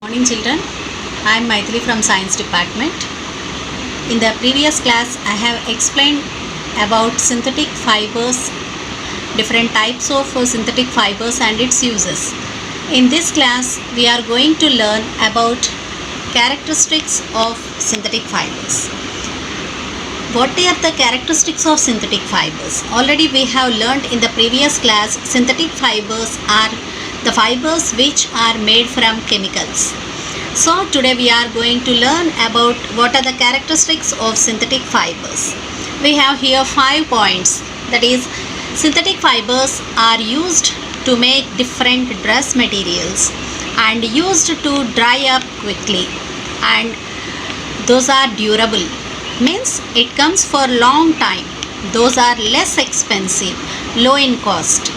Morning children, I am Maithili from Science Department. In the previous class I have explained about synthetic fibers, different types of synthetic fibers and its uses. In this class we are going to learn about characteristics of synthetic fibers. What are the characteristics of synthetic fibers? Already we have learned in the previous class, synthetic fibers are the fibers which are made from chemicals. So today we are going to learn about what are the characteristics of synthetic fibers. We have here 5 points. That is, synthetic fibers are used to make different dress materials and used to dry up quickly, and those are durable, means it comes for long time. Those are less expensive, low in cost,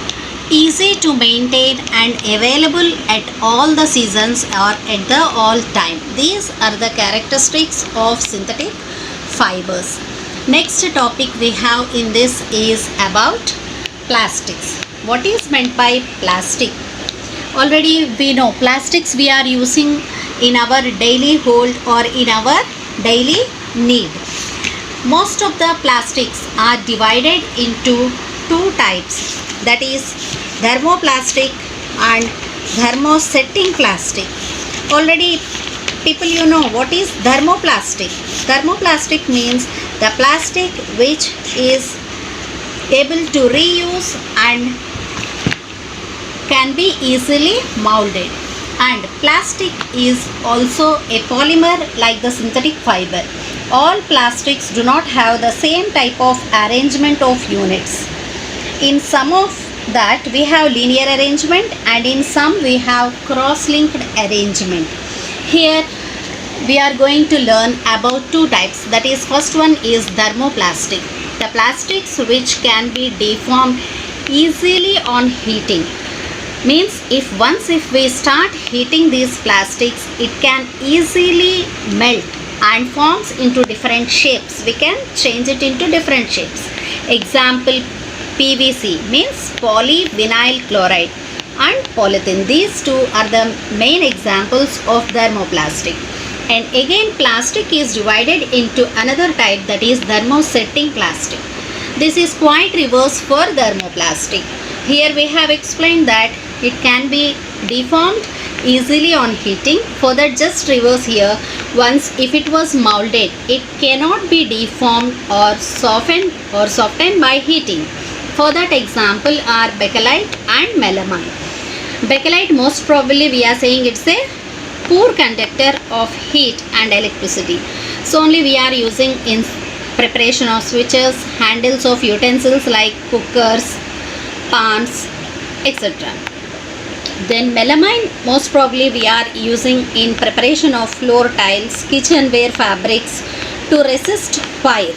easy to maintain and available at all the seasons or at the all time. These are the characteristics of synthetic fibers. Next topic we have in this is about plastics. What is meant by plastic? Already we know plastics we are using in our daily hold or in our daily need. Most of the plastics are divided into two types, that is thermoplastic and thermosetting plastic. Already people know what is thermoplastic. Thermoplastic means the plastic which is able to reuse and can be easily molded. And plastic is also a polymer like the synthetic fiber. All plastics do not have the same type of arrangement of units. In some of that we have linear arrangement and in some we have cross-linked arrangement. Here we are going to learn about two types. That is, first one is thermoplastic. The plastics which can be deformed easily on heating. Means if we start heating these plastics, it can easily melt and forms into different shapes. We can change it into different shapes. Example, PVC means polyvinyl chloride and polythene. These two are the main examples of thermoplastic. And again plastic is divided into another type, that is thermosetting plastic. This is quite reverse for thermoplastic. Here we have explained that it can be deformed easily on heating. For that, just reverse here. Once if it was molded, it cannot be deformed or softened by heating. For that, example are bakelite and melamine. Bakelite, most probably we are saying it's a poor conductor of heat and electricity. So only we are using in preparation of switches, handles of utensils like cookers, pans, etc. Then melamine, most probably we are using in preparation of floor tiles, kitchenware fabrics to resist fire.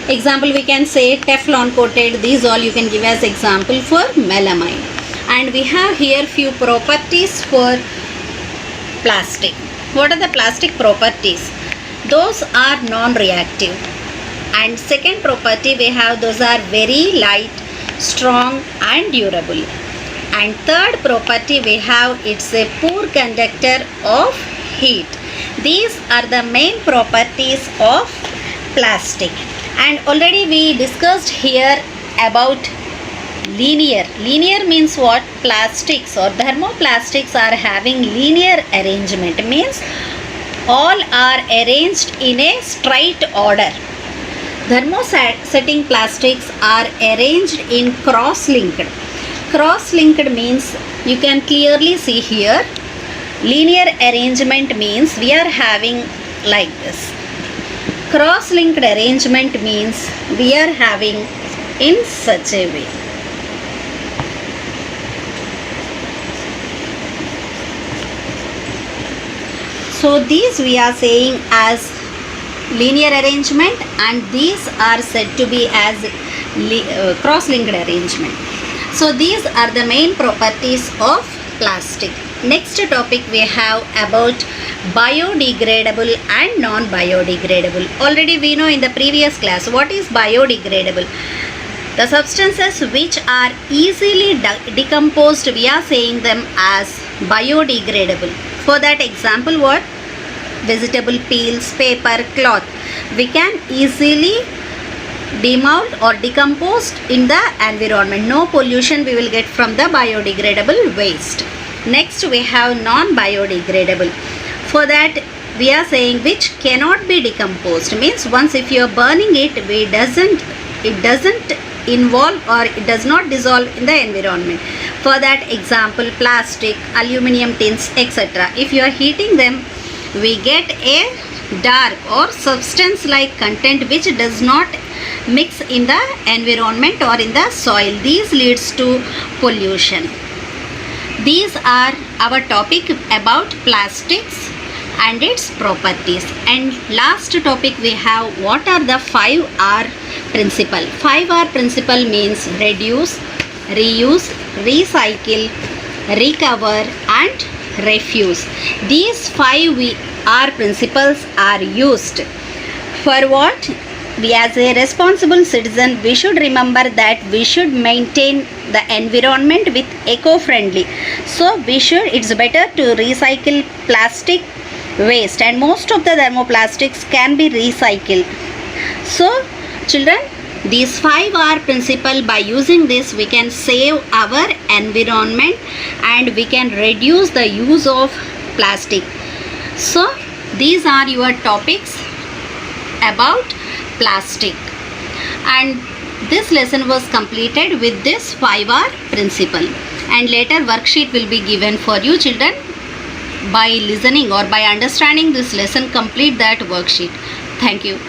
Example, we can say Teflon coated. These all you can give as example for melamine. And we have here few properties for plastic. What are the plastic properties? Those are non-reactive. And second property we have, those are very light, strong and durable. And third property we have, it's a poor conductor of heat. These are the main properties of plastic. And already we discussed here about linear. Linear means what? Plastics or thermoplastics are having linear arrangement, means all are arranged in a straight order. Thermosetting plastics are arranged in cross-linked. Cross-linked means you can clearly see here. Linear arrangement means we are having like this. Cross-linked arrangement means we are having in such a way. So these we are saying as linear arrangement and these are said to be as cross-linked arrangement. So these are the main properties of plastic. Next topic we have about biodegradable and non-biodegradable. Already we know in the previous class what is biodegradable. The substances which are easily decomposed, we are saying them as biodegradable. For that example, what? Vegetable peels, paper, cloth. We can easily demold or decomposed in the environment. No pollution we will get from the biodegradable waste. Next we have non-biodegradable. For that we are saying which cannot be decomposed, means once if you are burning it, it doesn't involve or it does not dissolve in the environment. For that example, plastic, aluminum tins, etc. If you are heating them, we get a dark or substance like content which does not mix in the environment or in the soil. These leads to pollution. These are our topic about plastics and its properties. And last topic we have, what are the 5R principle. 5R principle means reduce, reuse, recycle, recover and refuse. These 5R principles are used for what? We as a responsible citizen, we should remember that we should maintain the environment with eco-friendly. So it's better to recycle plastic waste, and most of the thermoplastics can be recycled. So children, these 5R principle, by using this we can save our environment and we can reduce the use of plastic. So these are your topics about plastic, and this lesson was completed with this 5R principle, and later worksheet will be given for you children. By listening or by understanding this lesson, complete that worksheet. Thank you.